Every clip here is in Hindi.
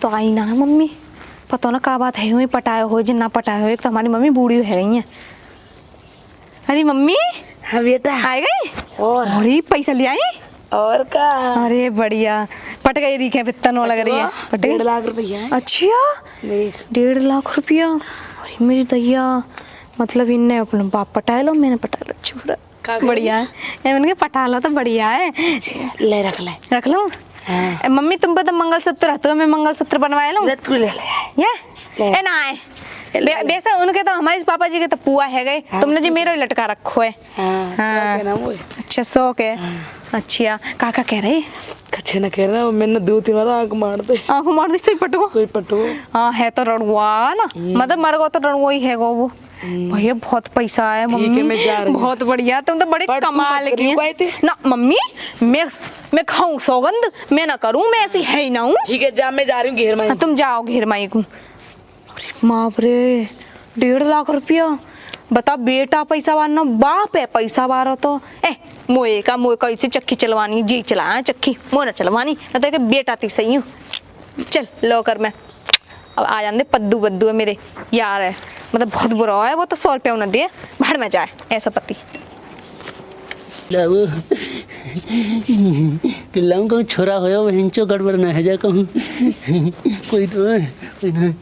तो आई ना मम्मी, पता ना क्या बात है, हुई पटाए हो जिन्ना पटाए हो। एक तो हमारी मम्मी बूढ़ी है गई है। अरे मम्मी। हाँ बेटा आ गई। और अरे पैसा ले आई। और का अरे बढ़िया। पट गई दिखे पित्तन लग रही है। पट गई 1.5 लाख रुपया है। अच्छा देख 1.5 लाख रुपया। अरे मेरी दैया, मतलब इनने अपना बाप पटा लो, मैंने पटा लो। छुरा बढ़िया है। मैंने पटा लो तो बढ़िया है। ले रख लो। हाँ। मम्मी तुम पता मंगलसूत्र तो मैं मंगलसूत्र बनवाए लूं। तू ले ये ए ना है वैसे उनके तो हमारे पापा जी के तो पुआ है गए। हाँ, तुमने जी मेरा ही लटका रखो है। हाँ, हाँ। ना वो अच्छा 100 के। अच्छा काका कह रहे कच्छे ना कह रहा मैंने 2-3 बार आंख मार दे। आंख मार दी सोई पटको। हाँ है तो रणुआ ना, मतलब मर गो तो रणुआ ही है वो। भैया बहुत पैसा है मम्मी। मैं जा रही बहुत बढ़िया, तुम तो बड़े कमाल की हैं। ना मम्मी मैं खाऊं सौगंध, मैं ना करूं, मैं ऐसी है ही ना हूँ। ठीक है जा, मैं जा रही हूँ घेर माई। तुम जाओ घेर माई को। अरे बाप रे 1.5 लाख रुपया। बता बेटा पैसा वाला बाप है पैसा वाला तो मोए कैसे चक्की चलवानी जी चलाया चक्की मोह ना चलवानी ना तो बेटा ती सही हूँ। चल लो कर मैं अब आ जाने पद्दू बद्दू है मेरे यार है, मतलब बहुत बुरा है वो तो 100 रुपया उन्हें दिए भाड़ में जाए ऐसा पति। किल्लाऊं कहूँ छोरा होया वो हिंचो गड़बड़ ना है जा कहूँ कोई ना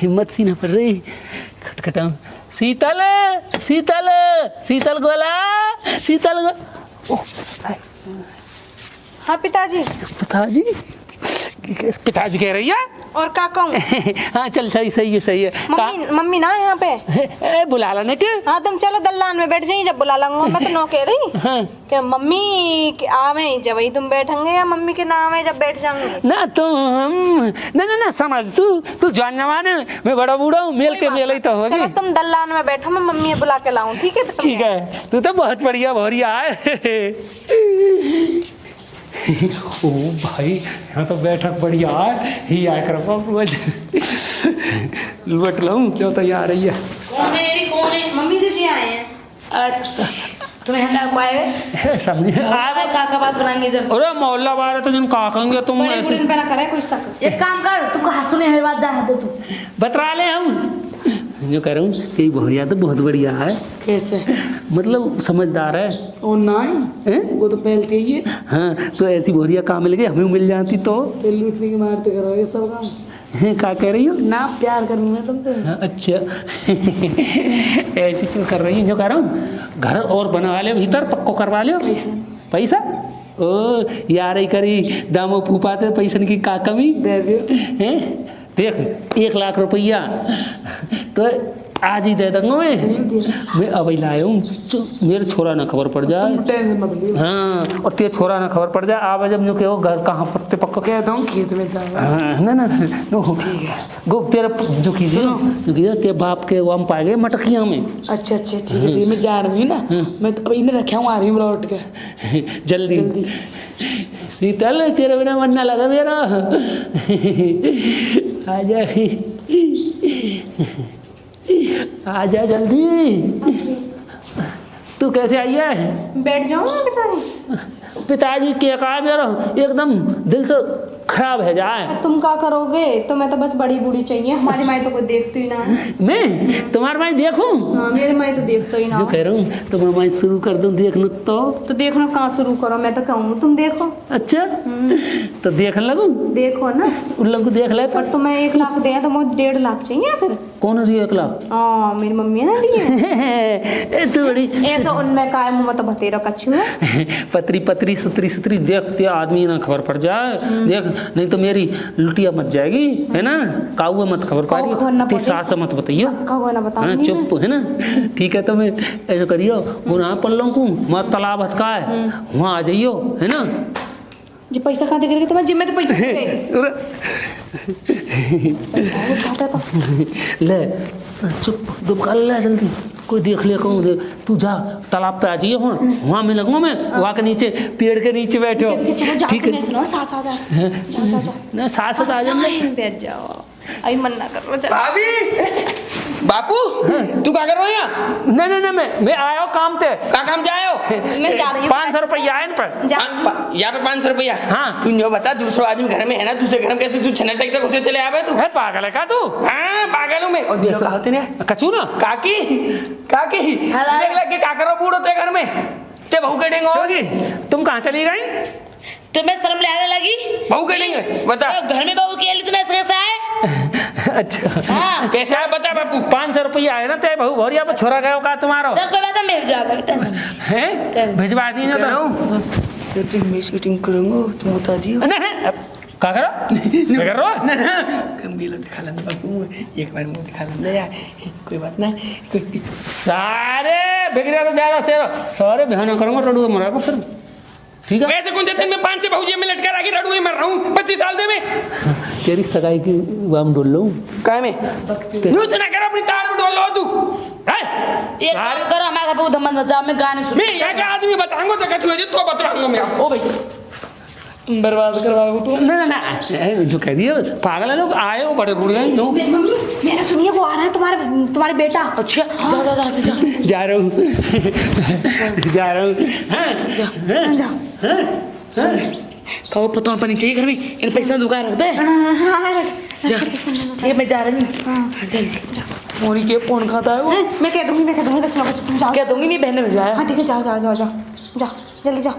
हिम्मत सी ना पड़ रही। खटखटाऊं शीतल शीतल शीतल गोला शीतल गो। हाँ पिताजी। पिताजी कह रही है और क्या कहूँ। हाँ चल सही है। मम्मी ना यहाँ पे बुला ला के। हाँ तुम चलो दल्लान में बैठ जाइए, जब बुला लूंगा मैं तो नो कह रही। हाँ। क्या मम्मी आवे जब ही तुम बैठेंगे या मम्मी के नाम है जब बैठ जाऊंगे ना तो हम ना समझ तू जान जवान है, मैं बड़ा बूढ़ा हूँ, मेल ही तो होगी। चलो तुम दल्लान में बैठो, मैं मम्मी बुला के लाऊं। ठीक है ठीक है, तू तो बहुत बढ़िया है। ओ भाई यहाँ तो बैठक बढ़िया है ही आया कर लुट लूँ क्यों तैयार रही है। कौन है मम्मी जी आए हैं। अच्छा तुम्हें यहाँ आए समझे का बात बनाएंगे जब। अरे मोहल्ला बार तो जिन का कहेंगे तुम ऐसे पे ना करे कुछ तक। एक काम कर तू कहा सुने है बात जा दे तू बतरा ले हम जो कह रहा हूँ कि भौरिया तो बहुत बढ़िया है। कैसे मतलब समझदार है। ओ नहीं वो तो पहलते ही है। हाँ तो ऐसी भौरिया काम मिल गई, हमें मिल जाती तो लूटने की मारते करोगे सब काम। क्या कह रही हो ना प्यार करूँ मैं तुमसे। अच्छा ऐसी क्यों कर रही है। जो कह रहा हूँ घर और बनवा ले भीतर पक्को करवा लो। पैसा ओ यार ही करी दामो फूपाते पैसन की का कमी दे दियो हैं। देख 1 लाख रुपया तो आज ही दे दूंगा मैं अब लाया हूँ। मेरे छोरा ना खबर पड़ जाए। हाँ और तेरे छोरा ना खबर पड़ जाए आवाज जब जो कहो घर कहाँ पत्ते पक्का कह दूँ खेत में। हाँ ना ठीक है गो तेरा जो कीजिए तेरे बाप के वो हम पाए गए मटकियाँ में। अच्छा ठीक है मैं जा रही हूँ ना। मैं तो इन्हें रखा हूँ आ रही हूँ लौट के जल्दी। शीतल तेरे बिना मन ना लगा मेरा आजा जल्दी। तू कैसे आई है। बैठ जाओ ना पिताजी। पिताजी के कहा मेरा एकदम दिल से खराब है जाए। तुम क्या करोगे, तुम्हें तो बस बड़ी बूढ़ी चाहिए, हमारी माई तो कोई देखती ही ना है। मैं तुम्हारी माई देखूं। हाँ मेरी माई तो देखता ही ना। जो कह रहा हूँ तो मैं माई शुरू कर दूँ देखना तो देखना कहाँ शुरू करो, मैं तो कहूँ तुम देखो। अच्छा तो देख लगूँ। देखो ना उन लोग को देख ले। पर तुम्हें 1 लाख दे तो मुझे 1.5 लाख चाहिए फिर। कौन दिया 1 लाख। हाँ मेरी मम्मी है ना दिए। तो बड़ी ऐसा उनमें काय मुँह तो बतेरा कछु है। पतरी सुतरी देखते आदमी ना खबर पड़ जाए। देख नहीं तो मेरी लुटिया मत जाएगी है ना। काऊ मत खबर पा रही सास मत बताइयो। हाँ चुप है ना। ठीक है तो मैं ऐसा करियो वो ना पल्लों को मत तालाब हथका है वहाँ आ जाइयो है ना। जी पैसा कहाँ दे करके तुम्हें जिम्मे तो पैसा ले चुप दुकान ले जल्दी कोई देख ले कहूँ तू जा तालाब पे आ जाइए वहाँ मिलूंगा मैं वहाँ के नीचे पेड़ के नीचे बैठो। ठीक है सास आ जाए। ना सास आ जाए बैठ जाओ अभी मन ना करो। भाभी बापू तू क्या कर रहा है यहाँ? नहीं मैं आया हूँ काम से। का काम जाए हो? मैं जा रही हूँ 500 रुपया है इन पर। जा यहाँ पे 500 रुपया। हाँ। तू जो बता दूसरा आदमी घर में है ना, दूसरे घर में कैसे तू छना टेक उसे चले आवे तू? है पागल है का तू? हाँ पागल हूँ मैं। और जो कहते ने कचू ना काकी काकी देख लग के का करो बूढ़ होते घर में ते बहू के डेंगे होगी। तुम कहाँ चली गई? तुम्हें शर्म ले आने लगी? बहू के डेंगे बता तो घर में बहू के लिए तुम्हें कैसे आए? अच्छा हाँ कैसे है बता बापू। 500 रुपया है ना ते बहु भरिया पर छोरा गयो का तुम्हारो चल कोई बात नहीं, मैं भिजवा दूंगा, टेंशन नहीं। है भिजवा दी ना तो तो मैं शूटिंग करूंगा तुम बता दियो। नहीं क्या करो क्या कर रहे हो? कम गेलो दिखा लन बापू एक बार मुंह दिखा लन यार कोई बात ना। सारे बिगड़े तो ज्यादा से सारे बहन करूंगा टोडू मरा को फिर ठीक है। वैसे कौन से दिन में 5 से बहुजी में लटका रखी रडू मर रहा हूँ 25 साल दे में। तेरी सगाई की वाम डोल लो काय में न्यू ना कर अपनी ताड़ में डोल लो तू है। एक काम करो, हमारे घर पे धमन बजा, मैं गाने सुन। मैं यहाँ का आदमी बताऊंगा तो कछु है तो बताऊंगा मैं। ओ भैया बर्बाद करवाओ तू। नहीं जो कह दिए पागल है लोग आए हो बड़े बूढ़े हैं क्यों? मेरा सुनिए वो आ रहा है तुम्हारे बेटा। अच्छा जा जा जा जा जा रहा हूँ जा रहा हूँ जाओ कहो पता पानी चाहिए घर में, इन पैसा दुकान रख दे। जा ये मैं जा रही हूँ जल्दी। मोरी के फोन खाता है वो। मैं कह दूंगी बच्चों तुम जाओ। क्या दूंगी मेरी बहन ने भेजा है। हाँ ठीक है जाओ जल्दी जाओ।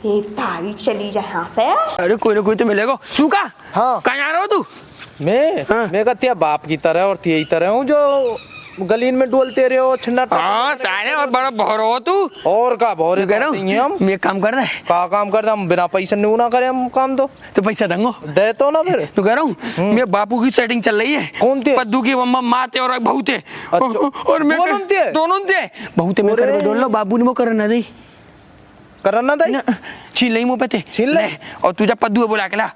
ये तारी चली जाए यहाँ से। अरे कोई ना कोई तो मिलेगा। सूखा हाँ। कहाँ जा रहा हो तू? मैं कहती बाप की तरह और तेरी तरह हूँ जो गलीन में डोलते रहे हो छिन्ना। हाँ सारे और बड़ा भौर हो तू। और का भौरे कह रहा हम हूँ मैं काम कर रहा है। का काम करते हम बिना पैसे नहीं ना करें हम काम तो पैसा दूंगा दे तो ना फिर। तो कह रहा हूँ मैं बापू की सेटिंग चल रही है। कौन थे? पद्दू की माँ थे और बहू थे। अच्छा। और मैं दोनों थे बहू थे। मैं कर में डोल लो बाबू ने वो करना नहीं करना दे छीन ले मुँह पे थे छीन ले। और तुझा पद्दू बुला के ला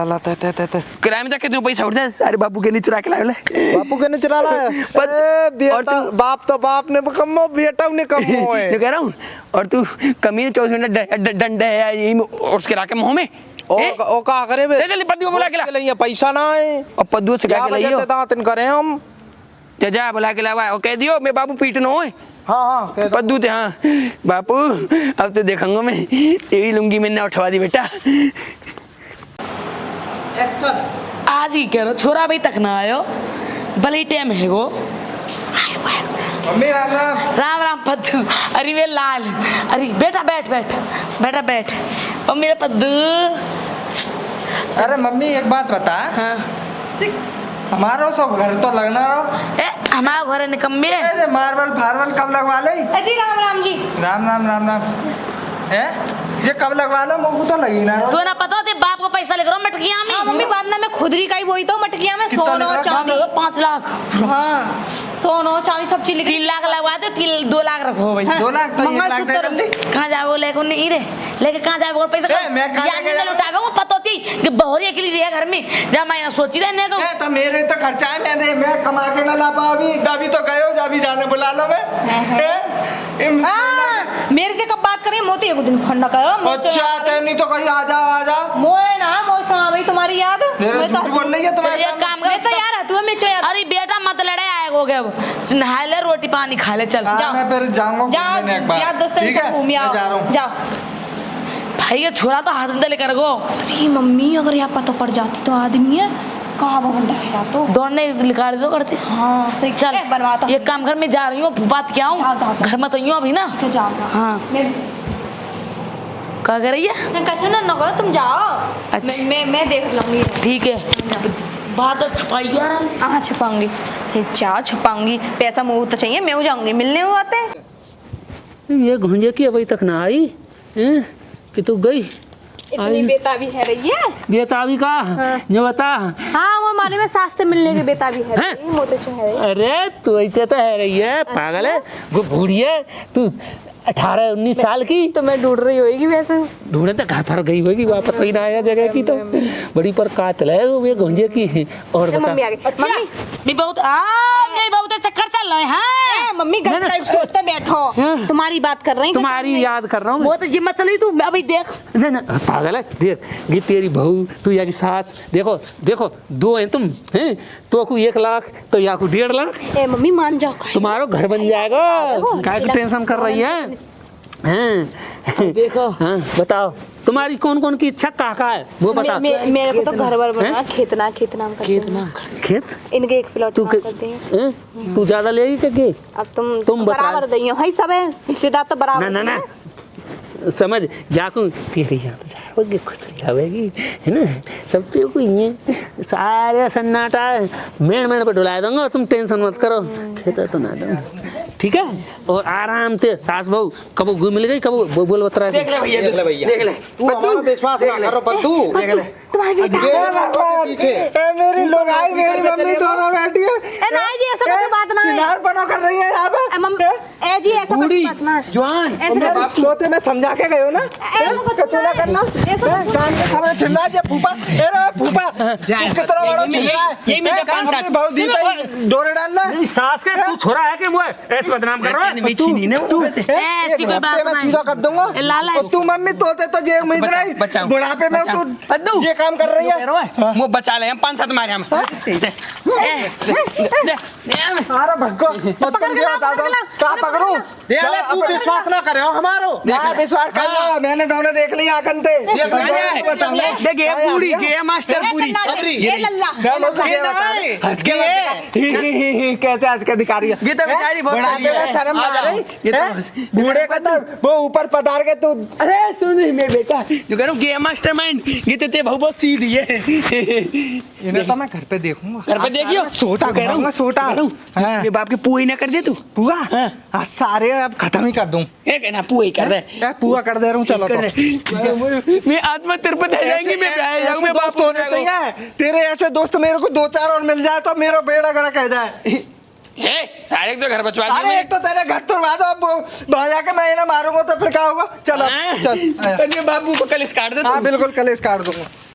ला ते ते ते किराए में जाके तू पैसा उठ जाए सारे बापू के नीचे चुरा के ला बापू के चला रहा है बेटा। बाप तो बाप ने कमो बेटा ने कमो है। जो कह रहा हूँ और तू कमीने 24 घंटे डंडे है यही उसके लाके मुँह में ओ का करे बे जल्दी पद्दू को बुला के ला ले पैसा ना है और पद्दू से क्या के लाइयो दांतन करें हम। जा बुला के लावा और कह दियो मैं बापू पीटना हो हाँ पद्दू थे। हाँ बापू अब तो देखूंगा मैं यही लुंगी मैंने उठवा दी बेटा। आज ही कह रहा छोरा अभी तक ना आयो, भले टाइम है वो। मम्मी राम राम। राम राम पद्दू। अरे वे लाल, अरे बेटा बैठ बैठ बेटा बैठ। और मेरा पद्दू। अरे मम्मी एक बात बता। हाँ हमारा सब घर तो लगना रहो। ए हमारा घर निकम्मे। ऐसे मार्बल फार्बल कब लगवा ले? जी राम जी। राम राम राम राम। है ये कब लगवा लो? मुझको तो लगी ना। तो ना पता होते बाप को पैसा लेकर मटकिया में। हाँ मम्मी बाद में मैं खुद ही कहीं वही तो मटकिया में सोना चांदी 5 लाख। हाँ सोना चांदी सब चीज 3 लाख लगवा दे, 2 लाख रखो भाई। 2 लाख तो 1 लाख दे जल्दी। कहाँ जाए वो लेकर नहीं रे लेके कहाँ जाए वो पैसा? मैं कहाँ याद लेके नहीं लुटावे वो पता होती कि बहरी अकेली दिया घर में जब मैं सोची रहने को। तो मेरे तो खर्चा है, मैं कमा के ना ला पा अभी तो गए हो अभी जाने बुला लो मेरे से कब बात करें मोती एक दिन फोन ना करो। अच्छा नहीं तो कहीं आ जाओ मोए ना मोचा भाई तुम्हारी याद मैं तो बोल रही है तुम्हारे चलिए काम कर। मैं तो यार है तू मैं चो यार। अरे बेटा मत लड़े आएगा हो गया नहा ले रोटी पानी खा ले चल। हाँ, मैं फिर जाऊंगा जाओ घूमने एक बार। यार दोस्तों ठीक के है? साथ घूम आओ मैं जा रहा हूँ। जाओ। भाई ये छोरा तो हाथ में लेकर गो। अरे मम्मी अगर यहाँ पता पड़ जाती तो आदमी है कहाँ बंदा है तो दौड़ने निकाल दो करते। हाँ सही चल बनवाता ये काम घर में जा रही हूँ बात क्या जाओ, जाओ, हूँ जाओ। घर में तो यूँ अभी ना। जाओ हाँ क्या कर रही है? मैं कहा ना न करो तुम जाओ। अच्छा। मैं देख लूंगी। ठीक है बात तो छुपाई यार। हाँ छुपाऊंगी ये क्या छुपाऊंगी पैसा मुँह तो चाहिए मैं जाऊंगी मिलने वो आते। ये घुंजे की अभी तक ना आई हैं? कि तू गई इतनी बेताबी है रही है। बेताबी का जो बता। हाँ वो मालूम है सास से मिलने की बेताबी है हैं? रही मोते से है रही। अरे तू ऐसे तो है रही है पागल है वो बूढ़ी है तू 18-19 साल की। तो मैं ढूंढ रही होगी वैसे। ढूंढे तो घर पर गई होगी, वापस वही ना आया जगह की। तो बड़ी पर कातिल है वो, ये घुंजे की। और बता मम्मी आ गई। मम्मी मैं बहुत चक्कर चल रहा है। हाँ मम्मी घर का सोचते बैठो, तुम्हारी बात कर रही हूँ। तुम्हारी याद कर रहा हूँ वो तो जिम्मत चली तू अभी देख। नहीं नहीं पागल है। देख ये तेरी बहू, तू या की सास, देखो देखो दो हैं तुम हैं। तो को 1 लाख तो या को 1.5 लाख। ए मम्मी मान जाओ। तुम्हारा घर बन जाएगा, काय की टेंशन कर रही है? हाँ देखो हाँ बताओ तुम्हारी कौन कौन की इच्छा कहाँ है वो बता। मेरे को तो घर बर बनना, खेत नाम करते हैं। खेत इनके 1 प्लॉट तू करते हैं। तू ज्यादा लेगी क्या? अब तुम बता। बराबर दइयो है सब है, हिस्सेदार तो बराबर ना ना ना समझ जाकू तेरे यहाँ तो जाओगे, खुश रहेगी है ना। सब पे को ये सारे सन्नाटा मेड़ पे डुला दूंगा, तुम टेंशन मत करो। खेता तो ना दो ठीक है। और आराम से सास बहू कबो घूम मिल गई, कबो बोल बतरा। देख ले भैया, देख ले भैया, देख ले। तू हमारा विश्वास ना करो बद्दू। देख ले तुम्हारी बेटा पीछे मेरी लोग आई, मेरी मम्मी दोनों बैठी है। ए नहीं जी ऐसा कोई बात ना है। चिनार बनो कर रही है यहाँ पे। ए मम्मी ए जी ऐसा कोई बात ना है। जवान ऐसे मेरे सोते में समझा के गए हो ना, कुछ ना करना। कान के खबर छिलना है फूफा। ए रे फूफा, तू कितना बड़ा छिल रहा है? यही में 5 साल बहुत दी पे डोरे डालना। सास के तू छोरा है कि मुझे ऐसे बदनाम कर रहा है? तू ऐसी कोई बात मैं नहीं। सीधा कर दूंगा। लाला और तू मम्मी तोते तो जे उम्मीद रही, बचाओ, बुढ़ापे में बचाओ। तू ये काम कर रही है। वो बचा ले, हम 5-7 मारे हम। अरे भगो, और तुम ये बता दो क्या पकड़ूं? तू विश्वास ना करे हमारो। हाँ, विश्वास कर लो, मैंने दोनों देख लिया आकंते। देख ये पूरी ये मास्टर पूरी ये लल्ला कैसे आज के दिखा रही है? ये तो बेचारी बहुत सही बुढ़ापे में है। शर्म आ ना जाओ। रही हैं? बूढ़े का तो वो ऊपर पधार के तू अरे सुन मेरे बेटा, जो कह रहा हूँ गेम मास्टरमाइंड, ये तो ते भाऊ बहुत सीधी है। इन्हें तो मैं घर पे देखूंगा। घर पे देखियो सोटा कह रहा हूँ, सोटा। ये बाप के पुआ ही ना कर दे तू। पुआ आज सारे अब खत्म ही कर दूं। ये कहना पुआ ही कर रहे पुआ कर दे रहा हूँ, चलो कर रहे। मैं आत्मा तेरे पे दे जाएंगी, मैं ब्याह जाऊँ, मैं बाप होने चाहिए। तेरे ऐसे दोस्त मेरे को 2-4 और मिल जाए तो मेरा बेड़ा गड़ा कह जाए। सारे तो घर बचवा अरे एक तो तेरे घर तुड़वा दो, अब भाया के मैं इन्हें मारूंगा तो फिर क्या होगा? चलो चल। बाबू को कल काट दे। हाँ बिल्कुल कलेश काट दूंगा।